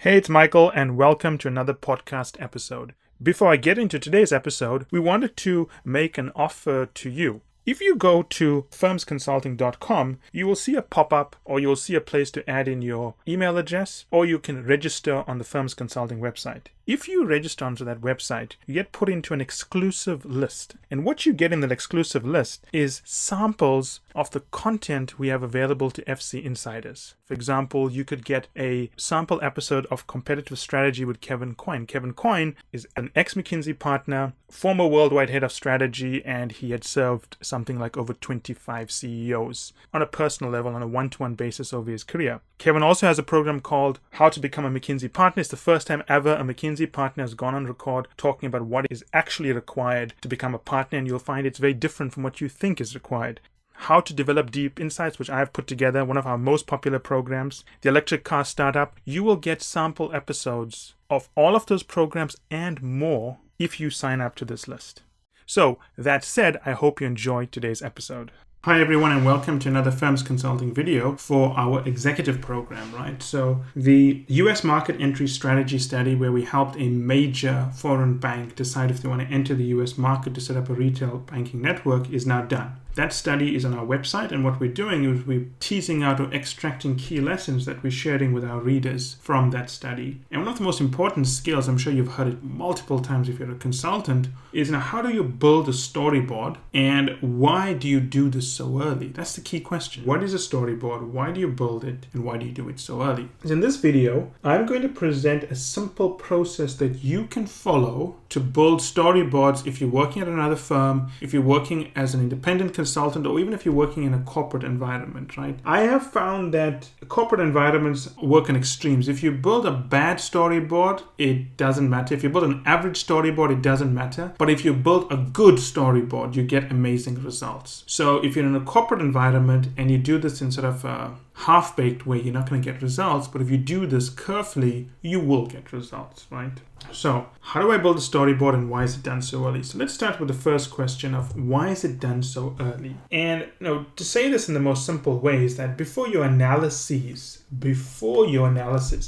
Hey, it's Michael, and welcome to another podcast episode. Before I get into today's episode, we wanted to make an offer to you. If you go to firmsconsulting.com, you will see a pop-up or you will see a place to add in your email address, or you can register on the Firms Consulting website. If you register onto that website, you get put into an exclusive list. And what you get in that exclusive list is samples of the content we have available to FC insiders. For example, you could get a sample episode of Competitive Strategy with Kevin Coyne. Kevin Coyne is an ex-McKinsey partner, former worldwide head of strategy, and he had served something like over 25 CEOs on a personal level on a one-to-one basis over his career. Kevin also has a program called How to Become a McKinsey Partner. It's the first time ever a McKinsey partner has gone on record talking about what is actually required to become a partner, and you'll find it's very different from what you think is required. How to Develop Deep Insights, which I have put together, one of our most popular programs, the Electric Car Startup. You will get sample episodes of all of those programs and more if you sign up to this list. So, that said, I hope you enjoyed today's episode. Hi everyone, and welcome to another Firms Consulting video for our executive program, right? So the US market entry strategy study, where we helped a major foreign bank decide if they want to enter the US market to set up a retail banking network, is now done. That study is on our website, and what we're doing is we're teasing out or extracting key lessons that we're sharing with our readers from that study. And one of the most important skills, I'm sure you've heard it multiple times if you're a consultant, is how do you build a storyboard, and why do you do this so early? That's the key question. What is a storyboard? Why do you build it? And why do you do it so early? In this video, I'm going to present a simple process that you can follow to build storyboards if you're working at another firm, if you're working as an independent consultant, or even if you're working in a corporate environment, right? I have found that corporate environments work in extremes. If you build a bad storyboard, it doesn't matter. If you build an average storyboard, it doesn't matter. But if you build a good storyboard, you get amazing results. So if you're in a corporate environment and you do this in sort of a half-baked way, you're not going to get results. But if you do this carefully, you will get results, right? So how do I build a storyboard, and why is it done so early? So let's start with the first question of why is it done so early? And to say this in the most simple way is that before your analysis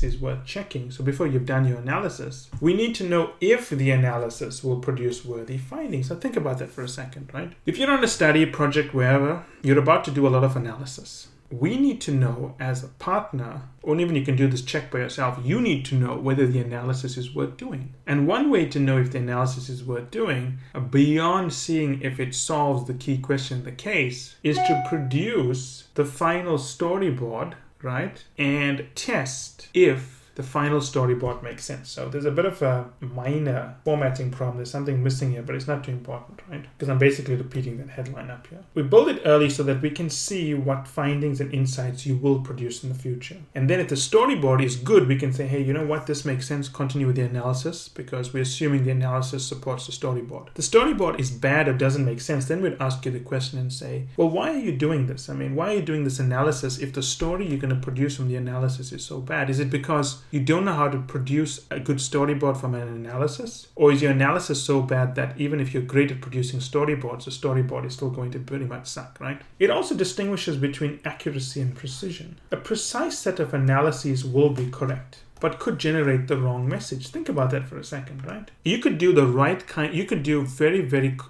is worth checking, so before you've done your analysis, we need to know if the analysis will produce worthy findings. So think about that for a second, right? If you're on a study, project, wherever, you're about to do a lot of analysis. We need to know as a partner, or even you can do this check by yourself, you need to know whether the analysis is worth doing. And one way to know if the analysis is worth doing, beyond seeing if it solves the key question in the case, is to produce the final storyboard, right? And test if the final storyboard makes sense. So there's a bit of a minor formatting problem. There's something missing here, but it's not too important, right? Because I'm basically repeating that headline up here. We build it early so that we can see what findings and insights you will produce in the future. And then if the storyboard is good, we can say, hey, you know what? This makes sense. Continue with the analysis, because we're assuming the analysis supports the storyboard. The storyboard is bad or doesn't make sense. Then we'd ask you the question and say, well, why are you doing this? I mean, why are you doing this analysis if the story you're going to produce from the analysis is so bad? Is it because you don't know how to produce a good storyboard from an analysis? Or is your analysis so bad that even if you're great at producing storyboards, the storyboard is still going to pretty much suck, right? It also distinguishes between accuracy and precision. A precise set of analyses will be correct, but could generate the wrong message. Think about that for a second, right? You could do the right kind, you could do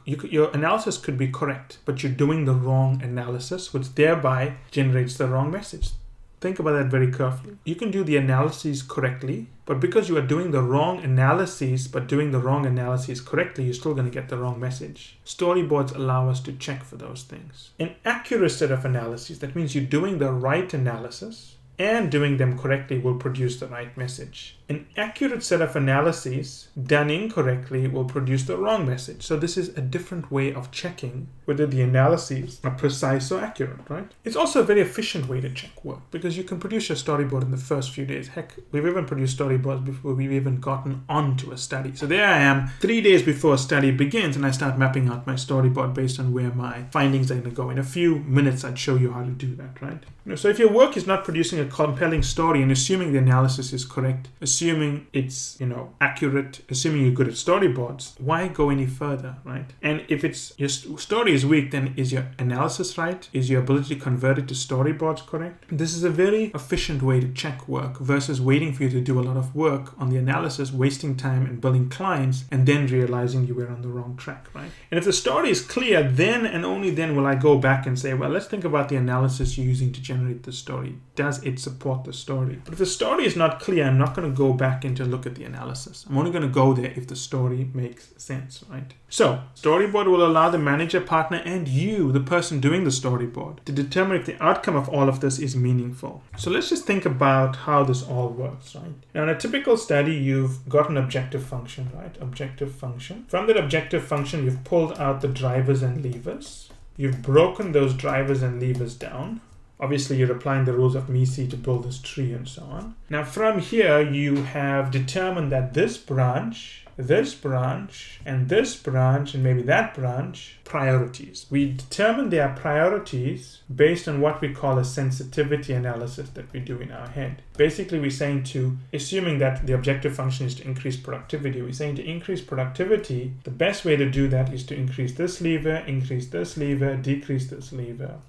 your analysis could be correct, but you're doing the wrong analysis, which thereby generates the wrong message. Think about that very carefully. You can do the analyses correctly, but because you are doing the wrong analyses, but doing the wrong analyses correctly, you're still going to get the wrong message. Storyboards allow us to check for those things. An accurate set of analyses, that means you're doing the right analysis and doing them correctly, will produce the right message. An accurate set of analyses done incorrectly will produce the wrong message. So this is a different way of checking whether the analyses are precise or accurate, right? It's also a very efficient way to check work, because you can produce your storyboard in the first few days. Heck, we've even produced storyboards before we've even gotten onto a study. So there I am 3 days before a study begins, and I start mapping out my storyboard based on where my findings are going to go. In a few minutes, I'd show you how to do that, right? So if your work is not producing a compelling story and assuming the analysis is correct, assuming it's, accurate, assuming you're good at storyboards, why go any further, right? And if it's your story is weak, then is your analysis right? Is your ability to convert it to storyboards correct? This is a very efficient way to check work versus waiting for you to do a lot of work on the analysis, wasting time and billing clients, and then realizing you were on the wrong track, right? And if the story is clear, then and only then will I go back and say, well, let's think about the analysis you're using to generate the story. Does it support the story? But if the story is not clear, I'm not going to go back and to look at the analysis. I'm only going to go there if the story makes sense, right? So, storyboard will allow the manager, partner, and you, the person doing the storyboard, to determine if the outcome of all of this is meaningful. So let's just think about how this all works, right? Now, in a typical study, you've got an objective function, right? Objective function. From that objective function, you've pulled out the drivers and levers. You've broken those drivers and levers down. Obviously, you're applying the rules of Mises to build this tree and so on. Now, from here, you have determined that this branch, and this branch, and maybe that branch, priorities. We determine their priorities based on what we call a sensitivity analysis that we do in our head. Basically, we're saying assuming that the objective function is to increase productivity, we're saying to increase productivity, the best way to do that is to increase this lever, decrease this lever,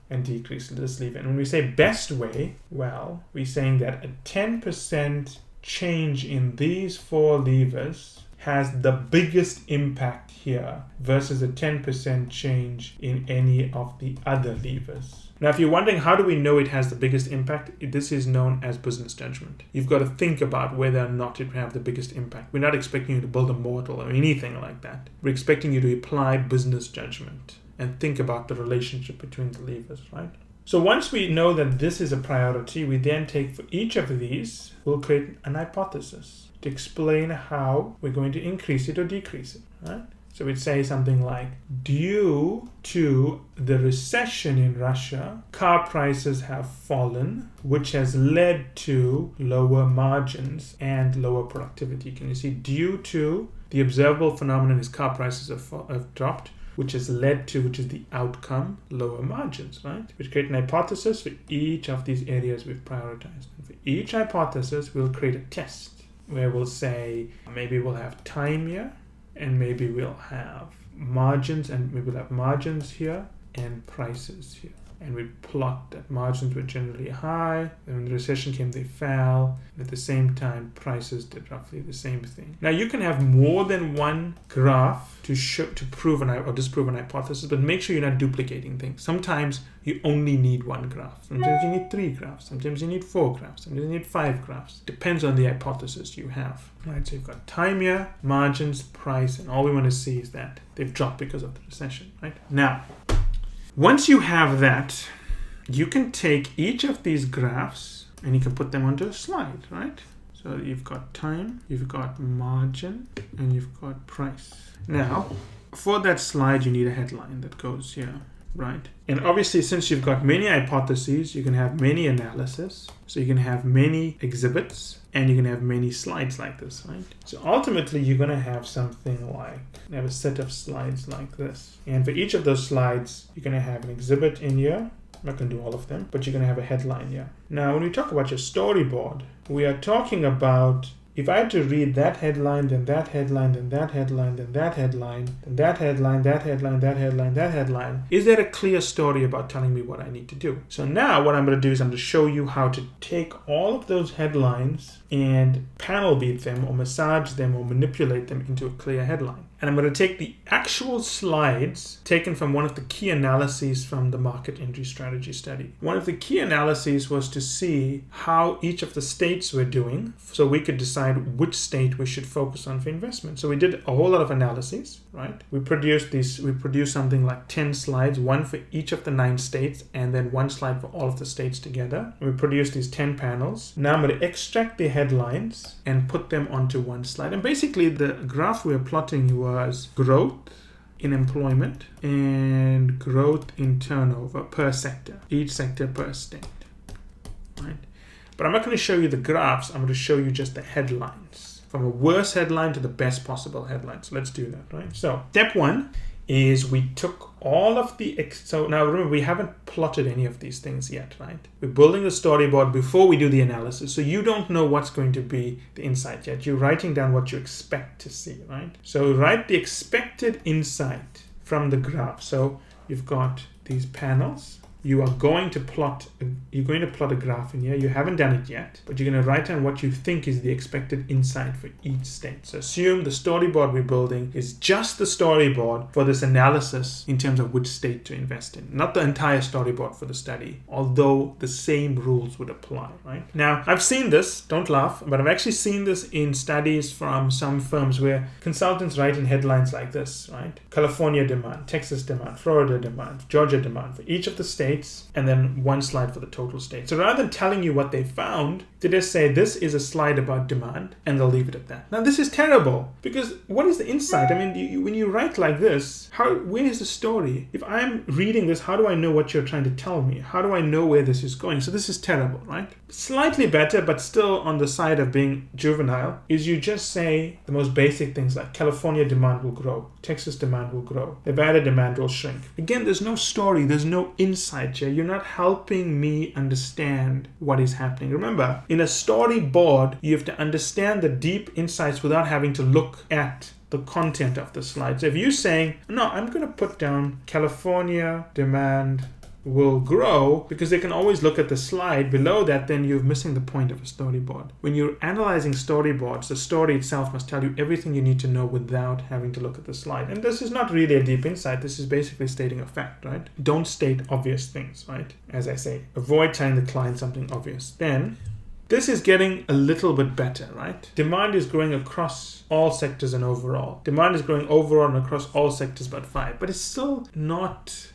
and decrease this lever. And when we say best way, well, we're saying that a 10% change in these 4 levers has the biggest impact here versus a 10% change in any of the other levers. Now, if you're wondering how do we know it has the biggest impact, this is known as business judgment. You've got to think about whether or not it will have the biggest impact. We're not expecting you to build a model or anything like that. We're expecting you to apply business judgment and think about the relationship between the levers, right? So once we know that this is a priority, we then take for each of these, we'll create an hypothesis to explain how we're going to increase it or decrease it, right? So we'd say something like, due to the recession in Russia, car prices have fallen, which has led to lower margins and lower productivity. Can you see, due to the observable phenomenon is car prices have dropped, which has led to, which is the outcome, lower margins, right? We create an hypothesis for each of these areas we've prioritized. And for each hypothesis, we'll create a test where we'll say, maybe we'll have time here, and maybe we'll have margins, and maybe we'll have margins here and prices here. And we plot that margins were generally high, and when the recession came, they fell. And at the same time, prices did roughly the same thing. Now, you can have more than one graph to prove or disprove an hypothesis, but make sure you're not duplicating things. Sometimes you only need one graph. Sometimes you need 3 graphs. Sometimes you need 4 graphs. Sometimes you need 5 graphs. Depends on the hypothesis you have. Right, so you've got time here, margins, price, and all we want to see is that they've dropped because of the recession, right? Now, once you have that, you can take each of these graphs and you can put them onto a slide, right? So you've got time, you've got margin, and you've got price. Now, for that slide, you need a headline that goes here, right? And obviously, since you've got many hypotheses, you can have many analysis. So you can have many exhibits, and you can have many slides like this, right? So ultimately, you're going to have something like, you have a set of slides like this. And for each of those slides, you're going to have an exhibit in here. I'm not going to do all of them, but you're going to have a headline here. Now, when we talk about your storyboard, we are talking about, if I had to read that headline, then that headline, then that headline, then that headline, then that headline, that headline, that headline, that headline, is there a clear story about telling me what I need to do? So now what I'm going to do is I'm going to show you how to take all of those headlines and panel beat them or massage them or manipulate them into a clear headline. And I'm going to take the actual slides taken from one of the key analyses from the market entry strategy study. One of the key analyses was to see how each of the states were doing so we could decide which state we should focus on for investment. So we did a whole lot of analyses, right? We produced something like 10 slides, one for each of the 9 states, and then one slide for all of the states together. And we produced these 10 panels. Now I'm going to extract the headlines and put them onto one slide. And basically the graph we were plotting was growth in employment and growth in turnover per sector, each sector per state, right? But I'm not going to show you the graphs. I'm going to show you just the headlines, from a worst headline to the best possible headline. So let's do that, right? So step 1 is we took all of so now remember, we haven't plotted any of these things yet, right? We're building the storyboard before we do the analysis. So you don't know what's going to be the insight yet. You're writing down what you expect to see, right? So write the expected insight from the graph. So you've got these panels. You are going to plot a graph in here. You haven't done it yet, but you're going to write down what you think is the expected insight for each state. So assume the storyboard we're building is just the storyboard for this analysis in terms of which state to invest in, not the entire storyboard for the study, although the same rules would apply, right? Now, I've seen this, don't laugh, but I've actually seen this in studies from some firms where consultants write in headlines like this, right? California demand, Texas demand, Florida demand, Georgia demand for each of the states, and then one slide for the total state. So rather than telling you what they found, they just say this is a slide about demand, and they'll leave it at that. Now this is terrible, because what is the insight? I mean, when you write like this, where is the story? If I'm reading this, how do I know what you're trying to tell me? How do I know where this is going? So this is terrible, right? Slightly better, but still on the side of being juvenile, is you just say the most basic things like California demand will grow, Texas demand will grow, Nevada demand will shrink. Again, there's no story, there's no insight. You're not helping me understand what is happening. Remember, in a storyboard, you have to understand the deep insights without having to look at the content of the slide. So if you're saying, no, I'm going to put down California demand will grow, because they can always look at the slide below that, then you're missing the point of a storyboard. When you're analyzing storyboards, the story itself must tell you everything you need to know without having to look at the slide. And this is not really a deep insight. This is basically stating a fact, right? Don't state obvious things, right? As I say, avoid telling the client something obvious. Then this is getting a little bit better, right? Demand is growing across all sectors and overall. Demand is growing overall and across all sectors but 5. But it's still not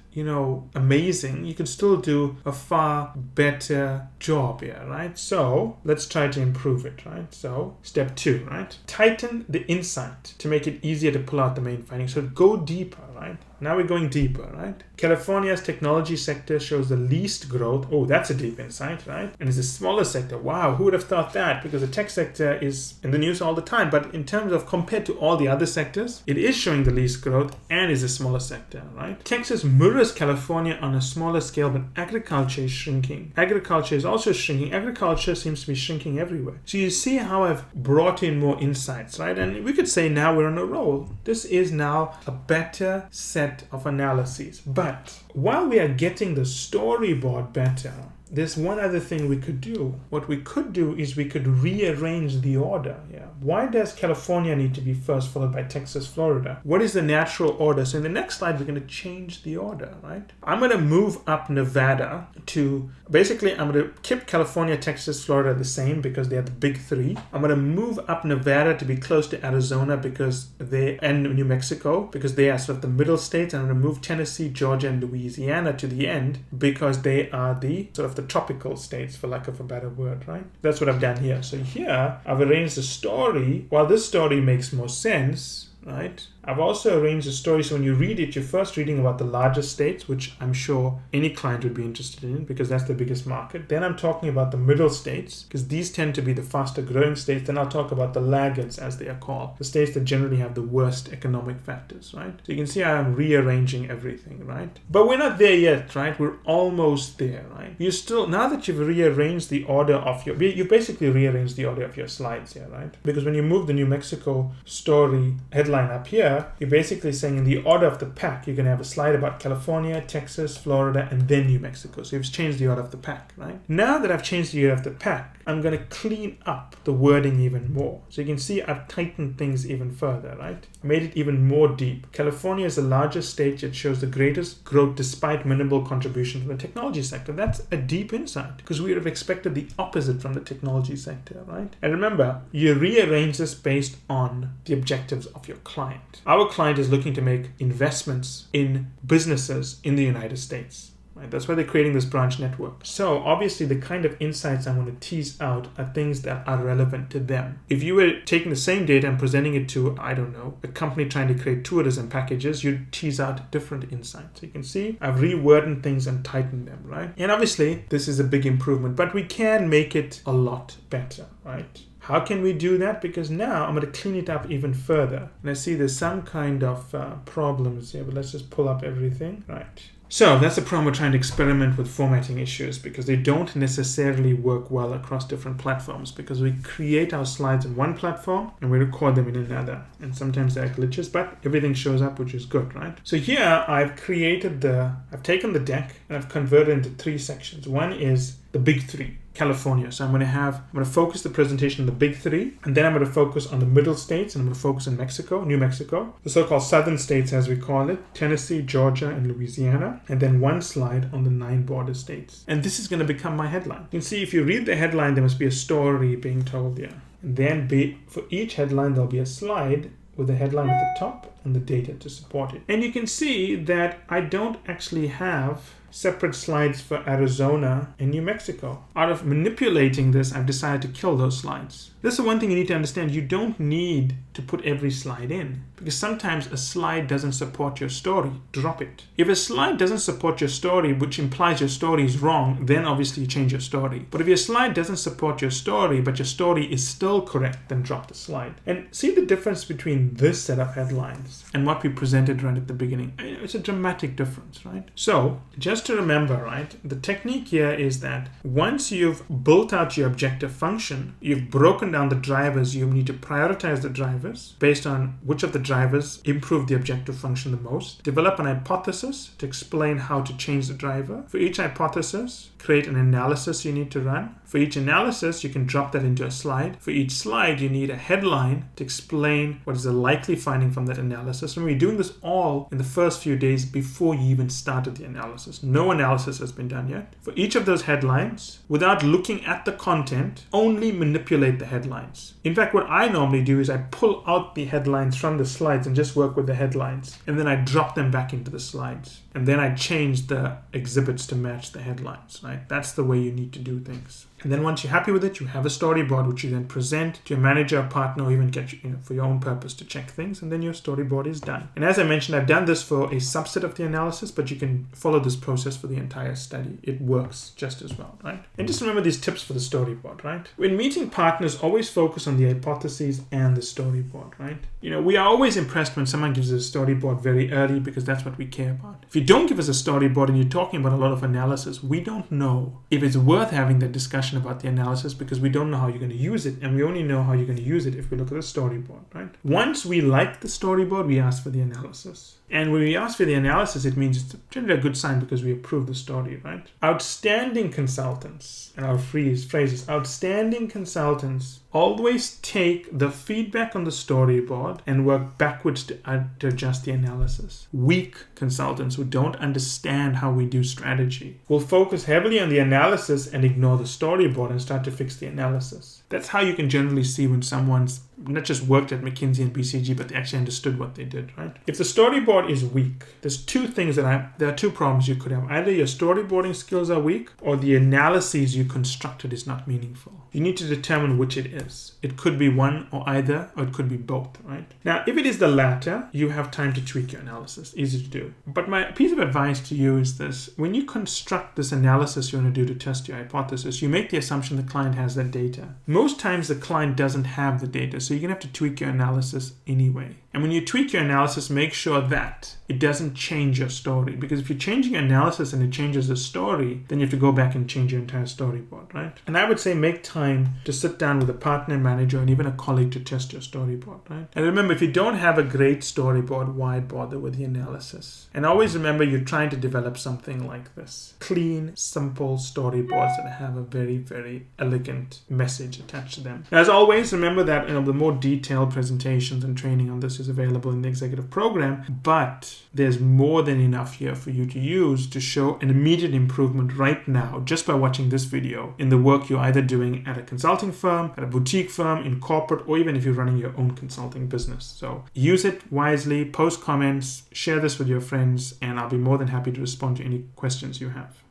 amazing. You could still do a far better job here, right? So let's try to improve it, right? So step 2, right? Tighten the insight to make it easier to pull out the main findings. So go deeper, right? Now we're going deeper, right? California's technology sector shows the least growth. Oh, that's a deep insight, right? And it's the smallest sector. Wow, who would have thought that? Because the tech sector is in the news all the time. But in terms of compared to all the other sectors, it is showing the least growth and is the smallest sector, right? Texas mirrors California on a smaller scale, but agriculture is shrinking. Agriculture is also shrinking. Agriculture seems to be shrinking everywhere. So you see how I've brought in more insights, right? And we could say now we're on a roll. This is now a better set of analyses. But while we are getting the storyboard better, there's one other thing we could do. What we could do is we could rearrange the order. Yeah. Why does California need to be first, followed by Texas, Florida? What is the natural order? So in the next slide, we're going to change the order, right? I'm going to move up Nevada to, basically, I'm going to keep California, Texas, Florida the same because they're the big 3. I'm going to move up Nevada to be close to Arizona and New Mexico because they are sort of the middle states. And I'm going to move Tennessee, Georgia, and Louisiana to the end because they are the sort of the tropical states, for lack of a better word, right? That's what I've done here. So here, I've arranged the story. While this story makes more sense, right? I've also arranged a story so when you read it, you're first reading about the largest states, which I'm sure any client would be interested in because that's the biggest market. Then I'm talking about the middle states because these tend to be the faster growing states. Then I'll talk about the laggards, as they are called, the states that generally have the worst economic factors, right? So you can see I'm rearranging everything, right? But we're not there yet, right? We're almost there, right? You still, now that you've rearranged the order of you've basically rearranged the order of your slides here, right? Because when you move the New Mexico story headline up here, you're basically saying in the order of the pack, you're going to have a slide about California, Texas, Florida, and then New Mexico. So you've changed the order of the pack, right? Now that I've changed the order of the pack, I'm going to clean up the wording even more. So you can see I've tightened things even further, right? I made it even more deep. California is the largest state that shows the greatest growth despite minimal contribution from the technology sector. That's a deep insight because we would have expected the opposite from the technology sector, right? And remember, you rearrange this based on the objectives of your client. Our client is looking to make investments in businesses in the United States. Right? That's why they're creating this branch network. So obviously the kind of insights I want to tease out are things that are relevant to them. If you were taking the same data and presenting it to, I don't know, a company trying to create tourism packages, you'd tease out different insights. So you can see I've reworded things and tightened them, right? And obviously this is a big improvement, but we can make it a lot better, right? How can we do that? Because now I'm going to clean it up even further. And I see there's some kind of problems here, but let's just pull up everything. Right. So that's the problem. We're trying to experiment with formatting issues because they don't necessarily work well across different platforms, because we create our slides in one platform and we record them in another. And sometimes there are glitches, but everything shows up, which is good, right? So here I've taken the deck and I've converted it into 3 sections. One is the big 3. California. So I'm going to focus the presentation on the big 3, and then I'm going to focus on the middle states, and I'm going to focus on Mexico, New Mexico, the so-called southern states as we call it, Tennessee, Georgia, and Louisiana, and then 1 slide on the 9 border states. And this is going to become my headline. You can see if you read the headline, there must be a story being told here. And then for each headline, there'll be a slide with the headline at the top and the data to support it. And you can see that I don't actually have separate slides for Arizona and New Mexico. Out of manipulating this, I've decided to kill those slides. This is one thing you need to understand. You don't need to put every slide in, because sometimes a slide doesn't support your story. Drop it. If a slide doesn't support your story, which implies your story is wrong, then obviously you change your story. But if your slide doesn't support your story, but your story is still correct, then drop the slide. And see the difference between this set of headlines and what we presented right at the beginning. It's a dramatic difference, right? So just to remember, right, the technique here is that once you've built out your objective function, you've broken down the drivers, you need to prioritize the drivers based on which of the drivers improve the objective function the most. Develop an hypothesis to explain how to change the driver. For each hypothesis, create an analysis you need to run. For each analysis, you can drop that into a slide. For each slide, you need a headline to explain what is the likely finding from that analysis. And we're doing this all in the first few days before you even started the analysis. No analysis has been done yet. For each of those headlines, without looking at the content, only manipulate the headlines. In fact, what I normally do is I pull out the headlines from the slides and just work with the headlines. And then I drop them back into the slides. And then I change the exhibits to match the headlines, right? That's the way you need to do things. And then once you're happy with it, you have a storyboard, which you then present to your manager, partner, or even get for your own purpose to check things. And then your storyboard is done. And as I mentioned, I've done this for a subset of the analysis, but you can follow this process for the entire study. It works just as well, right? And just remember these tips for the storyboard, right? When meeting partners, always focus on the hypotheses and the storyboard, right? We are always impressed when someone gives us a storyboard very early, because that's what we care about. If you don't give us a storyboard and you're talking about a lot of analysis, we don't know if it's worth having that discussion about the analysis, because we don't know how you're going to use it, and we only know how you're going to use it if we look at the storyboard, right? Once we like the storyboard, we ask for the analysis. And when we ask for the analysis, it means it's generally a good sign because we approve the story, right? Outstanding consultants, and our phrases, outstanding consultants always take the feedback on the storyboard and work backwards to adjust the analysis. Weak consultants who don't understand how we do strategy will focus heavily on the analysis and ignore the storyboard and start to fix the analysis. That's how you can generally see when someone's not just worked at McKinsey and BCG, but they actually understood what they did, right? If the storyboard is weak, there's 2 things there are 2 problems you could have. Either your storyboarding skills are weak, or the analyses you constructed is not meaningful. You need to determine which it is. It could be one or either, or it could be both, right? Now, if it is the latter, you have time to tweak your analysis. Easy to do. But my piece of advice to you is this. When you construct this analysis you want to do to test your hypothesis, you make the assumption the client has that data. Most times the client doesn't have the data, so you're going to have to tweak your analysis anyway. And when you tweak your analysis, make sure that it doesn't change your story. Because if you're changing your analysis and it changes the story, then you have to go back and change your entire storyboard, right? And I would say make time to sit down with a partner, manager, and even a colleague to test your storyboard, right? And remember, if you don't have a great storyboard, why bother with the analysis? And always remember, you're trying to develop something like this. Clean, simple storyboards that have a very, very elegant message attached to them. And as always, remember that the more detailed presentations and training on this is available in the executive program, but there's more than enough here for you to use to show an immediate improvement right now just by watching this video in the work you're either doing at a consulting firm, at a boutique firm, in corporate, or even if you're running your own consulting business. So use it wisely, post comments, share this with your friends, and I'll be more than happy to respond to any questions you have.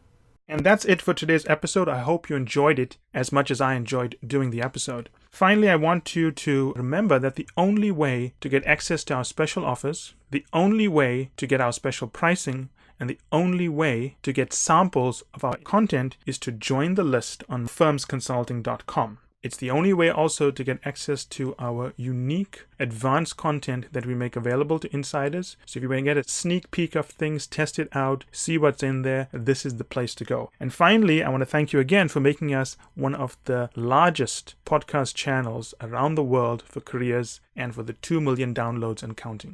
And that's it for today's episode. I hope you enjoyed it as much as I enjoyed doing the episode. Finally, I want you to remember that the only way to get access to our special offers, the only way to get our special pricing, and the only way to get samples of our content is to join the list on firmsconsulting.com. It's the only way also to get access to our unique advanced content that we make available to insiders. So if you want to get a sneak peek of things, test it out, see what's in there, this is the place to go. And finally, I want to thank you again for making us one of the largest podcast channels around the world for careers and for the 2 million downloads and counting.